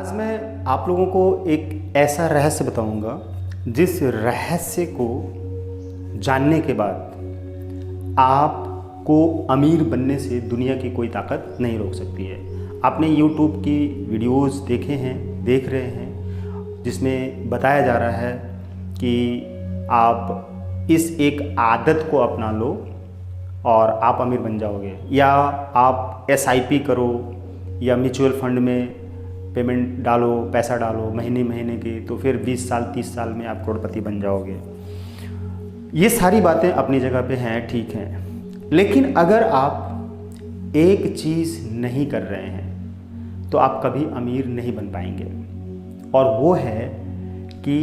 आज मैं आप लोगों को एक ऐसा रहस्य बताऊंगा जिस रहस्य को जानने के बाद आपको अमीर बनने से दुनिया की कोई ताकत नहीं रोक सकती है। आपने YouTube की वीडियोस देखे हैं, देख रहे हैं, जिसमें बताया जा रहा है कि आप इस एक आदत को अपना लो और आप अमीर बन जाओगे, या आप SIP करो या म्यूचुअल फंड में पेमेंट डालो, पैसा डालो महीने की, तो फिर 20 साल 30 साल में आप करोड़पति बन जाओगे। ये सारी बातें अपनी जगह पे हैं, ठीक हैं, लेकिन अगर आप एक चीज़ नहीं कर रहे हैं तो आप कभी अमीर नहीं बन पाएंगे, और वो है कि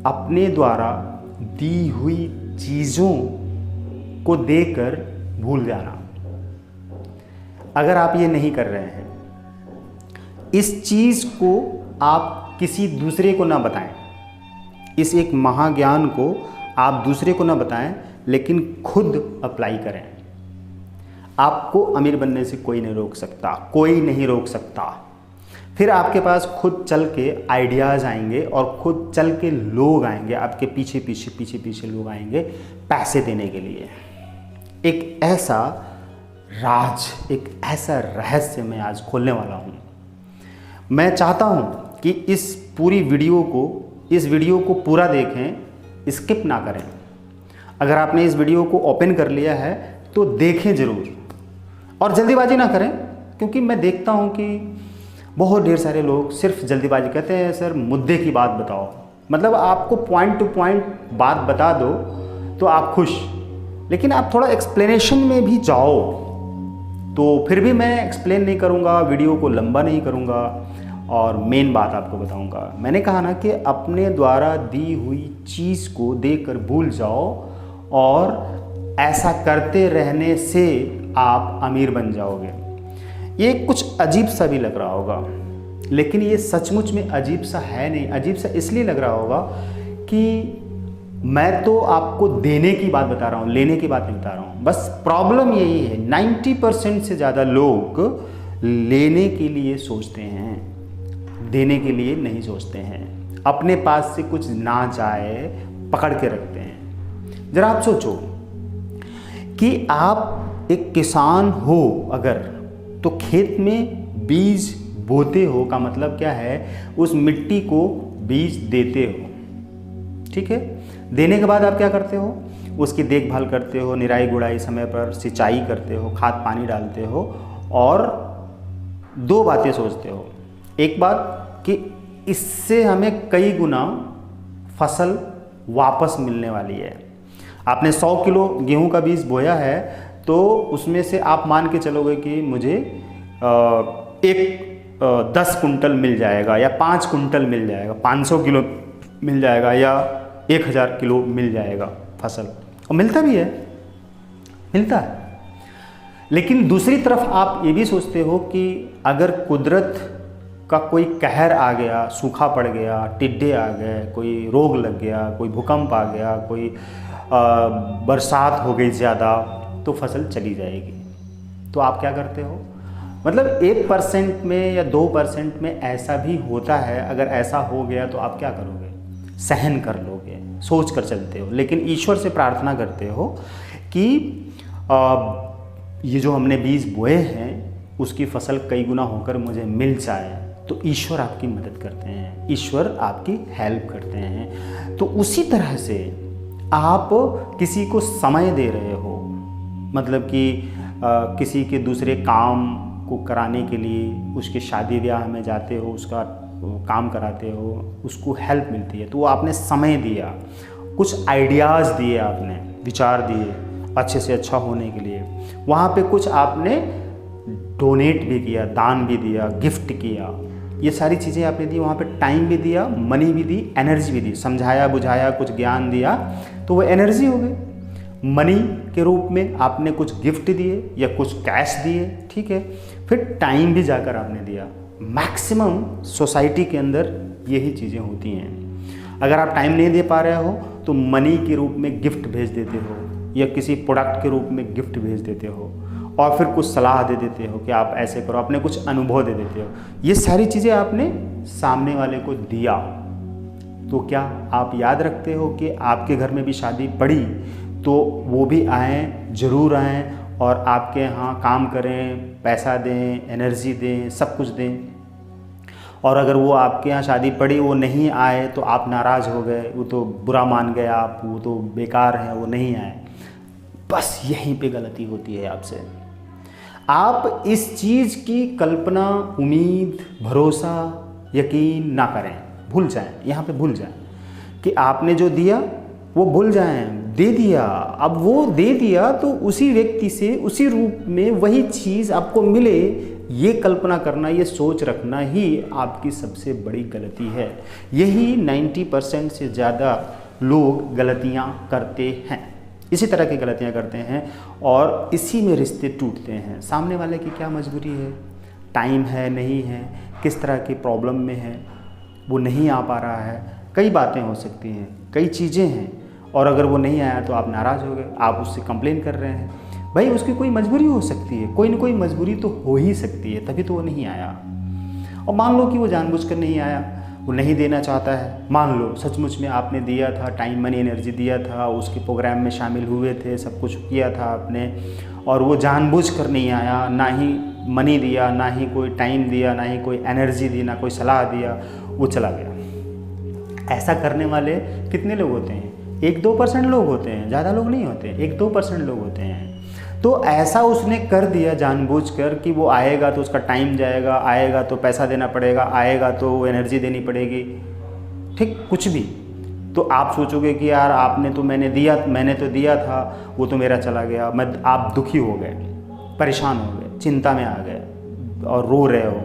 अपने द्वारा दी हुई चीज़ों को देकर भूल जाना। अगर आप ये नहीं कर रहे हैं, इस चीज़ को आप किसी दूसरे को ना बताएं, इस एक महाज्ञान को आप दूसरे को ना बताएं, लेकिन खुद अप्लाई करें। आपको अमीर बनने से कोई नहीं रोक सकता, कोई नहीं रोक सकता। फिर आपके पास खुद चल के आइडियाज़ आएंगे और खुद चल के लोग आएंगे, आपके पीछे पीछे लोग आएंगे पैसे देने के लिए। एक ऐसा राज, एक ऐसा रहस्य मैं आज खोलने वाला हूँ। मैं चाहता हूँ कि इस वीडियो को पूरा देखें, स्किप ना करें। अगर आपने इस वीडियो को ओपन कर लिया है तो देखें ज़रूर, और जल्दीबाजी ना करें, क्योंकि मैं देखता हूँ कि बहुत ढेर सारे लोग सिर्फ जल्दीबाजी कहते हैं। सर मुद्दे की बात बताओ, मतलब आपको पॉइंट टू पॉइंट बात बता दो तो आप खुश, लेकिन आप थोड़ा एक्सप्लेनेशन में भी जाओ। तो फिर भी मैं एक्सप्लेन नहीं करूँगा, वीडियो को लंबा नहीं करूँगा और मेन बात आपको बताऊँगा। मैंने कहा ना कि अपने द्वारा दी हुई चीज़ को देकर भूल जाओ, और ऐसा करते रहने से आप अमीर बन जाओगे। ये कुछ अजीब सा भी लग रहा होगा, लेकिन ये सचमुच में अजीब सा है नहीं। अजीब सा इसलिए लग रहा होगा कि मैं तो आपको देने की बात बता रहा हूँ, लेने की बात नहीं बता रहा हूँ। बस प्रॉब्लम यही है, 90% से ज़्यादा लोग लेने के लिए सोचते हैं, देने के लिए नहीं सोचते हैं। अपने पास से कुछ ना जाए पकड़ के रखते हैं। ज़रा आप सोचो कि आप एक किसान हो अगर, तो खेत में बीज बोते हो का मतलब क्या है, उस मिट्टी को बीज देते हो, ठीक है। देने के बाद आप क्या करते हो, उसकी देखभाल करते हो, निराई गुड़ाई समय पर, सिंचाई करते हो, खाद पानी डालते हो, और दो बातें सोचते हो। एक बात कि इससे हमें कई गुना फसल वापस मिलने वाली है। आपने 100 किलो गेहूं का बीज बोया है, तो उसमें से आप मान के चलोगे कि मुझे 10 कुंटल मिल जाएगा, या 5 कुंटल मिल जाएगा, 500 किलो मिल जाएगा, या 1000 किलो मिल जाएगा फसल। और मिलता भी है, मिलता है। लेकिन दूसरी तरफ आप ये भी सोचते हो कि अगर कुदरत का कोई कहर आ गया, सूखा पड़ गया, टिड्डे आ गए, कोई रोग लग गया, कोई भूकंप आ गया, कोई बरसात हो गई ज़्यादा, तो फसल चली जाएगी। तो आप क्या करते हो, मतलब 1% में या 2% में ऐसा भी होता है। अगर ऐसा हो गया तो आप क्या करोगे, सहन कर लोगे, सोच कर चलते हो, लेकिन ईश्वर से प्रार्थना करते हो कि ये जो हमने बीज बोए हैं उसकी फसल कई गुना होकर मुझे मिल जाए। तो ईश्वर आपकी मदद करते हैं, ईश्वर आपकी हेल्प करते हैं। तो उसी तरह से आप किसी को समय दे रहे हो, मतलब कि किसी के दूसरे काम को कराने के लिए उसके शादी ब्याह में जाते हो, उसका काम कराते हो, उसको हेल्प मिलती है, तो वो आपने समय दिया, कुछ आइडियाज़ दिए, आपने विचार दिए अच्छे से अच्छा होने के लिए। वहाँ पे कुछ आपने डोनेट भी किया, दान भी दिया, गिफ्ट किया, ये सारी चीज़ें आपने दी। वहाँ पे टाइम भी दिया, मनी भी दी, एनर्जी भी दी, समझाया बुझाया, कुछ ज्ञान दिया, तो वो एनर्जी हो गई। मनी के रूप में आपने कुछ गिफ्ट दिए या कुछ कैश दिए, ठीक है। फिर टाइम भी जाकर आपने दिया। मैक्सिमम सोसाइटी के अंदर यही चीज़ें होती हैं। अगर आप टाइम नहीं दे पा रहे हो तो मनी के रूप में गिफ्ट भेज देते हो, या किसी प्रोडक्ट के रूप में गिफ्ट भेज देते हो, और फिर कुछ सलाह दे देते हो कि आप ऐसे करो, अपने कुछ अनुभव दे देते हो। ये सारी चीज़ें आपने सामने वाले को दिया, तो क्या आप याद रखते हो कि आपके घर में भी शादी पड़ी तो वो भी आएँ, ज़रूर आएँ और आपके यहाँ काम करें, पैसा दें, एनर्जी दें, सब कुछ दें। और अगर वो आपके यहाँ शादी पड़ी, वो नहीं आए तो आप नाराज़ हो गए, वो तो बुरा मान गए आप, वो तो बेकार है, वो नहीं आए। बस यहीं पे गलती होती है आपसे। आप इस चीज़ की कल्पना, उम्मीद, भरोसा, यकीन ना करें, भूल जाएं, यहाँ पे भूल जाएं कि आपने जो दिया वो भूल जाएं, दे दिया। अब वो दे दिया तो उसी व्यक्ति से उसी रूप में वही चीज़ आपको मिले, ये कल्पना करना, ये सोच रखना ही आपकी सबसे बड़ी गलती है। यही 90% से ज़्यादा लोग गलतियाँ करते हैं, इसी तरह की गलतियाँ करते हैं और इसी में रिश्ते टूटते हैं। सामने वाले की क्या मजबूरी है, टाइम है, नहीं है, किस तरह की प्रॉब्लम में है, वो नहीं आ पा रहा है, कई बातें हो सकती हैं, कई चीज़ें हैं। और अगर वो नहीं आया तो आप नाराज़ हो गए, आप उससे कंप्लेन कर रहे हैं। भाई उसकी कोई मजबूरी हो सकती है, कोई ना कोई मजबूरी तो हो ही सकती है, तभी तो वो नहीं आया। और मान लो कि वो जानबूझकर नहीं आया, वो नहीं देना चाहता है, मान लो सचमुच में आपने दिया था, टाइम, मनी, एनर्जी दिया था, उसके प्रोग्राम में शामिल हुए थे, सब कुछ किया था आपने, और वो जानबूझकर नहीं आया, ना ही मनी दिया, ना ही कोई टाइम दिया, ना ही कोई एनर्जी दी, ना कोई सलाह दिया, वो चला गया। ऐसा करने वाले कितने लोग होते हैं? 1-2% लोग होते हैं, ज़्यादा लोग नहीं होते, 1-2% लोग होते हैं। तो ऐसा उसने कर दिया जानबूझकर कि वो आएगा तो उसका टाइम जाएगा, आएगा तो पैसा देना पड़ेगा, आएगा तो एनर्जी देनी पड़ेगी, ठीक, कुछ भी। तो आप सोचोगे कि यार आपने तो मैंने तो दिया था, वो तो मेरा चला गया। आप दुखी हो गए, परेशान हो गए, चिंता में आ गए और रो रहे हो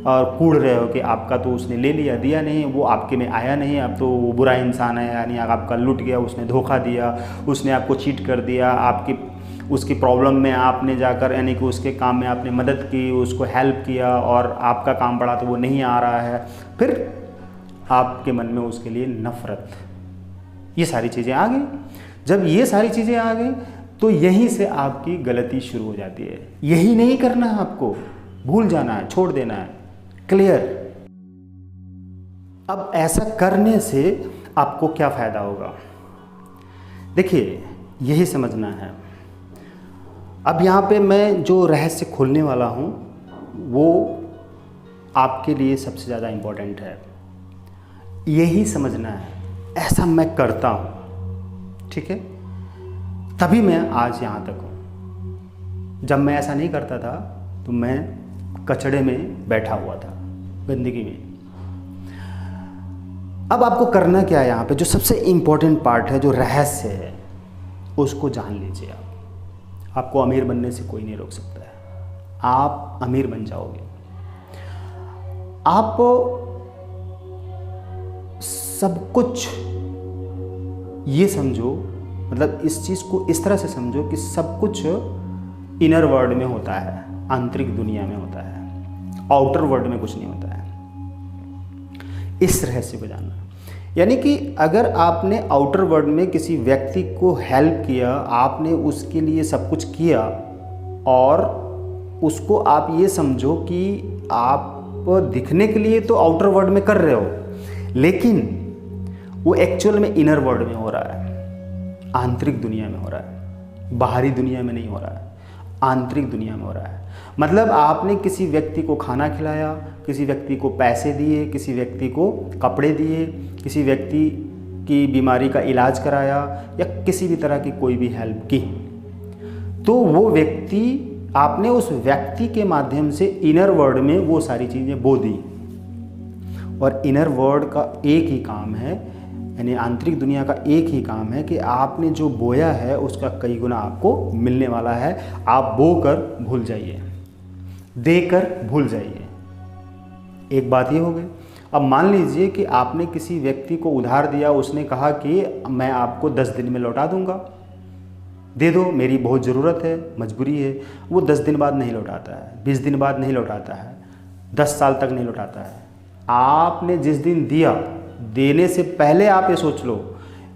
और कूड़ रहे हो कि आपका तो उसने ले लिया, दिया नहीं, वो आपके में आया नहीं, अब तो वो बुरा इंसान है, यानी आपका लूट गया, उसने धोखा दिया, उसने आपको चीट कर दिया, उसकी प्रॉब्लम में आपने जाकर, यानी कि उसके काम में आपने मदद की, उसको हेल्प किया और आपका काम बढ़ा तो वो नहीं आ रहा है। फिर आपके मन में उसके लिए नफ़रत, ये सारी चीज़ें आ गई। जब ये सारी चीज़ें आ गई तो यहीं से आपकी गलती शुरू हो जाती है। यही नहीं करना है आपको, भूल जाना है, छोड़ देना है, क्लियर। अब ऐसा करने से आपको क्या फ़ायदा होगा? देखिए, यही समझना है। अब यहाँ पे मैं जो रहस्य खोलने वाला हूँ वो आपके लिए सबसे ज़्यादा इम्पोर्टेंट है। यही समझना है, ऐसा मैं करता हूँ, ठीक है, तभी मैं आज यहाँ तक हूँ। जब मैं ऐसा नहीं करता था तो मैं कचड़े में बैठा हुआ था, गंदगी में। अब आपको करना क्या है, यहाँ पे जो सबसे इम्पोर्टेंट पार्ट है, जो रहस्य है, उसको जान लीजिए आप। आपको अमीर बनने से कोई नहीं रोक सकता है, आप अमीर बन जाओगे। आप सब कुछ ये समझो, मतलब इस चीज़ को इस तरह से समझो कि सब कुछ इनर वर्ल्ड में होता है, आंतरिक दुनिया में होता है, आउटर वर्ल्ड में कुछ नहीं होता है। इस रहस्य को जानना, यानी कि अगर आपने आउटर वर्ल्ड में किसी व्यक्ति को हेल्प किया, आपने उसके लिए सब कुछ किया और उसको आप ये समझो कि आप दिखने के लिए तो आउटर वर्ल्ड में कर रहे हो, लेकिन वो एक्चुअल में इनर वर्ल्ड में हो रहा है, आंतरिक दुनिया में हो रहा है, बाहरी दुनिया में नहीं हो रहा है, आंतरिक दुनिया में हो रहा है। मतलब आपने किसी व्यक्ति को खाना खिलाया, किसी व्यक्ति को पैसे दिए, किसी व्यक्ति को कपड़े दिए, किसी व्यक्ति की बीमारी का इलाज कराया या किसी भी तरह की कोई भी हेल्प की, तो वो व्यक्ति, आपने उस व्यक्ति के माध्यम से इनर वर्ल्ड में वो सारी चीज़ें बो दी। और इनर वर्ल्ड का एक ही काम है, यानी आंतरिक दुनिया का एक ही काम है कि आपने जो बोया है उसका कई गुना आपको मिलने वाला है। आप बो कर भूल जाइए, देकर भूल जाइए। एक बात ये हो गई। अब मान लीजिए कि आपने किसी व्यक्ति को उधार दिया, उसने कहा कि मैं आपको 10 दिन में लौटा दूंगा, दे दो, मेरी बहुत ज़रूरत है, मजबूरी है। वो 10 दिन बाद नहीं लौटाता है, 20 दिन बाद नहीं लौटाता है, 10 साल तक नहीं लौटाता है। आपने जिस दिन दिया, देने से पहले आप ये सोच लो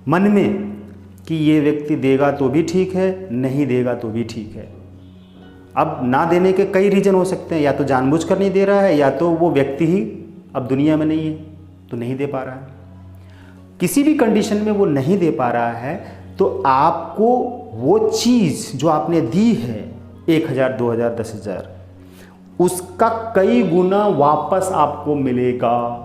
मन में कि ये व्यक्ति देगा तो भी ठीक है, नहीं देगा तो भी ठीक है। अब ना देने के कई रीज़न हो सकते हैं, या तो जानबूझकर नहीं दे रहा है, या तो वो व्यक्ति ही अब दुनिया में नहीं है तो नहीं दे पा रहा है। किसी भी कंडीशन में वो नहीं दे पा रहा है तो आपको वो चीज़ जो आपने दी है 1,000, 2,000, 10,000, उसका कई गुना वापस आपको मिलेगा।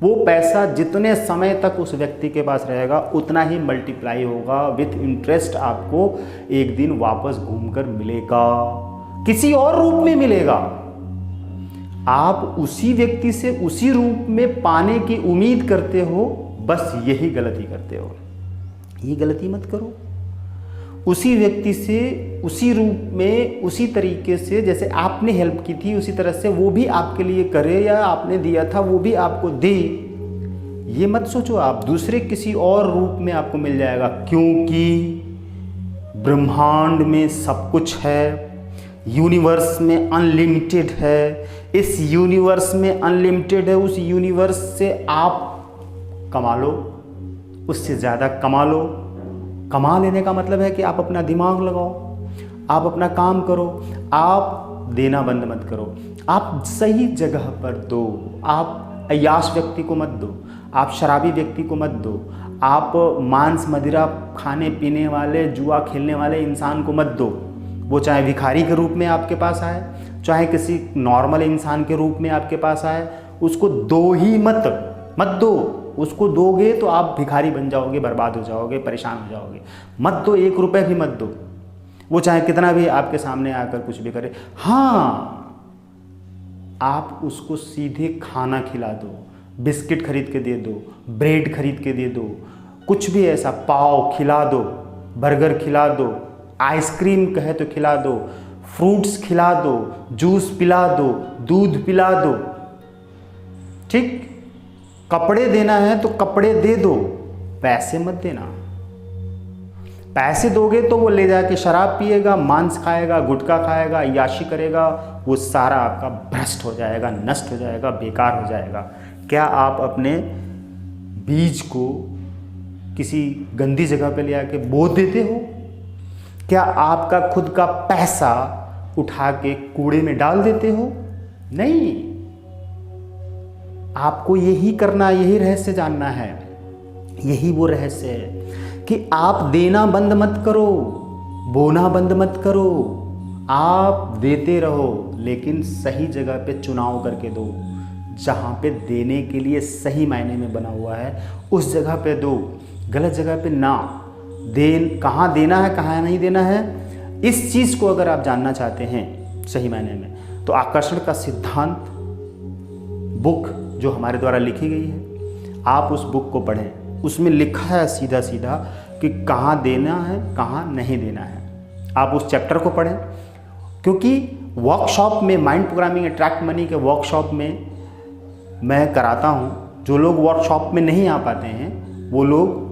वो पैसा जितने समय तक उस व्यक्ति के पास रहेगा उतना ही मल्टीप्लाई होगा, विथ इंटरेस्ट आपको एक दिन वापस घूमकर मिलेगा, किसी और रूप में मिलेगा। आप उसी व्यक्ति से उसी रूप में पाने की उम्मीद करते हो, बस यही गलती करते हो। ये गलती मत करो। उसी व्यक्ति से उसी रूप में उसी तरीके से जैसे आपने हेल्प की थी उसी तरह से वो भी आपके लिए करे, या आपने दिया था वो भी आपको दे। ये मत सोचो आप दूसरे किसी और रूप में आपको मिल जाएगा, क्योंकि ब्रह्मांड में सब कुछ है, यूनिवर्स में अनलिमिटेड है। इस यूनिवर्स में अनलिमिटेड है, उस यूनिवर्स से आप कमा लो, उससे ज़्यादा कमा लो। कमा लेने का मतलब है कि आप अपना दिमाग लगाओ, आप अपना काम करो, आप देना बंद मत करो, आप सही जगह पर दो। आप अय्याश व्यक्ति को मत दो, आप शराबी व्यक्ति को मत दो, आप मांस मदिरा खाने पीने वाले जुआ खेलने वाले इंसान को मत दो। वो चाहे भिखारी के रूप में आपके पास आए, चाहे किसी नॉर्मल इंसान के रूप में आपके पास आए, उसको दो ही मत दो। उसको दोगे तो आप भिखारी बन जाओगे, बर्बाद हो जाओगे, परेशान हो जाओगे। मत दो, 1 रुपये भी मत दो, वो चाहे कितना भी आपके सामने आकर कुछ भी करे। हाँ, आप उसको सीधे खाना खिला दो, बिस्किट खरीद के दे दो, ब्रेड खरीद के दे दो, कुछ भी ऐसा पाव खिला दो, बर्गर खिला दो, आइसक्रीम कहे तो खिला दो, फ्रूट्स खिला दो, जूस पिला दो, दूध पिला दो। ठीक, कपड़े देना है तो कपड़े दे दो, पैसे मत देना। पैसे दोगे तो वो ले जाके शराब पिएगा, मांस खाएगा, गुटखा खाएगा, अय्याशी करेगा, वो सारा आपका भ्रष्ट हो जाएगा, नष्ट हो जाएगा, बेकार हो जाएगा। क्या आप अपने बीज को किसी गंदी जगह पे ले आके बो देते हो? क्या आपका खुद का पैसा उठा के कूड़े में डाल देते हो? नहीं। आपको यही करना, यही रहस्य जानना है। यही वो रहस्य है कि आप देना बंद मत करो, बोना बंद मत करो। आप देते रहो, लेकिन सही जगह पे चुनाव करके दो। जहाँ पे देने के लिए सही मायने में बना हुआ है उस जगह पे दो, गलत जगह पे ना। कहाँ देना है, कहाँ नहीं देना है, इस चीज़ को अगर आप जानना चाहते हैं सही मायने में, तो आकर्षण का सिद्धांत बुक जो हमारे द्वारा लिखी गई है, आप उस बुक को पढ़ें। उसमें लिखा है सीधा सीधा कि कहाँ देना है, कहाँ नहीं देना है। आप उस चैप्टर को पढ़ें, क्योंकि वर्कशॉप में, माइंड प्रोग्रामिंग अट्रैक्ट मनी के वर्कशॉप में मैं कराता हूँ। जो लोग वर्कशॉप में नहीं आ पाते हैं वो लोग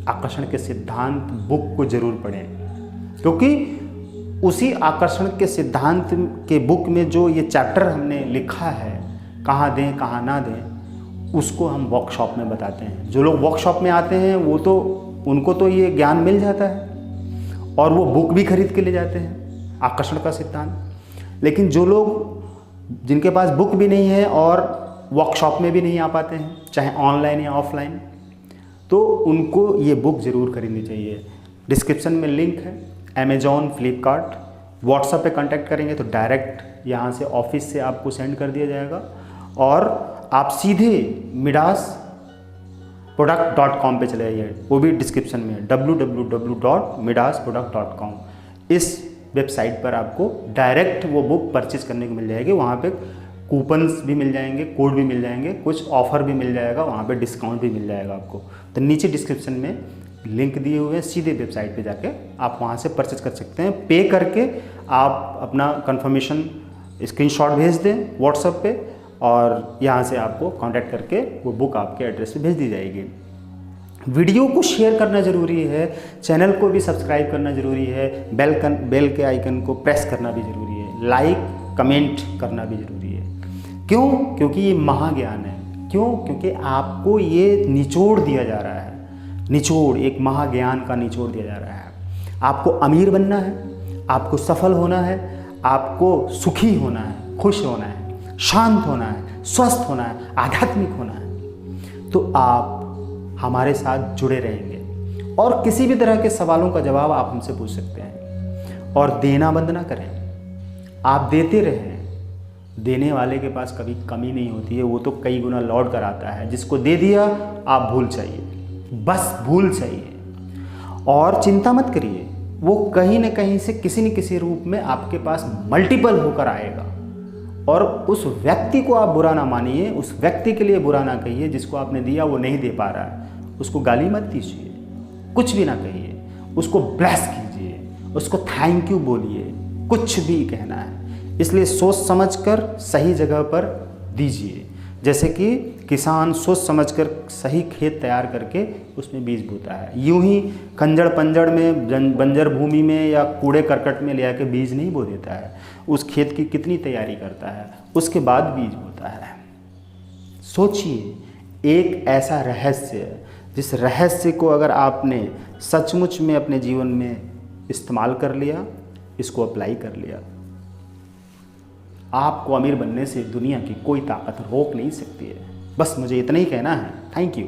आकर्षण के सिद्धांत बुक को ज़रूर पढ़ें, क्योंकि उसी आकर्षण के सिद्धांत के बुक में जो ये चैप्टर हमने लिखा है, कहाँ दें कहाँ ना दें, उसको हम वर्कशॉप में बताते हैं। जो लोग वर्कशॉप में आते हैं वो तो उनको तो ये ज्ञान मिल जाता है और वो बुक भी खरीद के ले जाते हैं आकर्षण का सिद्धांत। लेकिन जो लोग जिनके पास बुक भी नहीं है और वर्कशॉप में भी नहीं आ पाते हैं, चाहे ऑनलाइन या ऑफलाइन, तो उनको ये बुक ज़रूर खरीदनी चाहिए। डिस्क्रिप्शन में लिंक है, अमेज़ॉन, फ्लिपकार्ट, व्हाट्सएप पे कांटेक्ट करेंगे तो डायरेक्ट यहाँ से ऑफिस से आपको सेंड कर दिया जाएगा और आप सीधे midasproduct.com पे चले जाइए, वो भी डिस्क्रिप्शन में है, www.midasproduct.com। इस वेबसाइट पर आपको डायरेक्ट वो बुक परचेज करने को मिल जाएगी। वहाँ पे कूपन्स भी मिल जाएंगे, कोड भी मिल जाएंगे, कुछ ऑफ़र भी मिल जाएगा, वहाँ पे डिस्काउंट भी मिल जाएगा आपको। तो नीचे डिस्क्रिप्शन में लिंक दिए हुए हैं, सीधे वेबसाइट पे जाके आप वहाँ से परचेज कर सकते हैं। पे करके आप अपना कंफर्मेशन स्क्रीनशॉट भेज दें व्हाट्सएप पे और यहाँ से आपको कांटेक्ट करके वो बुक आपके एड्रेस पे भेज दी जाएगी। वीडियो को शेयर करना ज़रूरी है, चैनल को भी सब्सक्राइब करना ज़रूरी है, बेल के आइकन को प्रेस करना भी ज़रूरी है, लाइक कमेंट करना भी ज़रूरी है। क्यों? क्योंकि ये महाज्ञान है। क्यों? क्योंकि आपको ये निचोड़ दिया जा रहा है, निचोड़, एक महाज्ञान का निचोड़ दिया जा रहा है। आपको अमीर बनना है, आपको सफल होना है, आपको सुखी होना है, खुश होना है, शांत होना है, स्वस्थ होना है, आध्यात्मिक होना है, तो आप हमारे साथ जुड़े रहेंगे और किसी भी तरह के सवालों का जवाब आप हमसे पूछ सकते हैं। और देना बंद ना करें, आप देते रहें। देने वाले के पास कभी कमी नहीं होती है, वो तो कई गुना लौट कर आता है। जिसको दे दिया आप भूल जाइए, बस भूल जाइए और चिंता मत करिए, वो कहीं न कहीं से किसी न किसी रूप में आपके पास मल्टीपल होकर आएगा। और उस व्यक्ति को आप बुरा ना मानिए, उस व्यक्ति के लिए बुरा ना कहिए जिसको आपने दिया वो नहीं दे पा रहा है। उसको गाली मत दीजिए, कुछ भी ना कहिए, उसको ब्लेस कीजिए, उसको थैंक यू बोलिए, कुछ भी कहना है। इसलिए सोच समझकर सही जगह पर दीजिए, जैसे कि किसान सोच समझकर सही खेत तैयार करके उसमें बीज बोता है। यूं ही खंजड़ पंजड़ में, बंजर भूमि में या कूड़े करकट में ले आके बीज नहीं बो देता है। उस खेत की कितनी तैयारी करता है, उसके बाद बीज बोता है। सोचिए, एक ऐसा रहस्य, जिस रहस्य को अगर आपने सचमुच में अपने जीवन में इस्तेमाल कर लिया, इसको अप्लाई कर लिया, आपको अमीर बनने से दुनिया की कोई ताकत रोक नहीं सकती है। बस मुझे इतना ही कहना है। Thank you.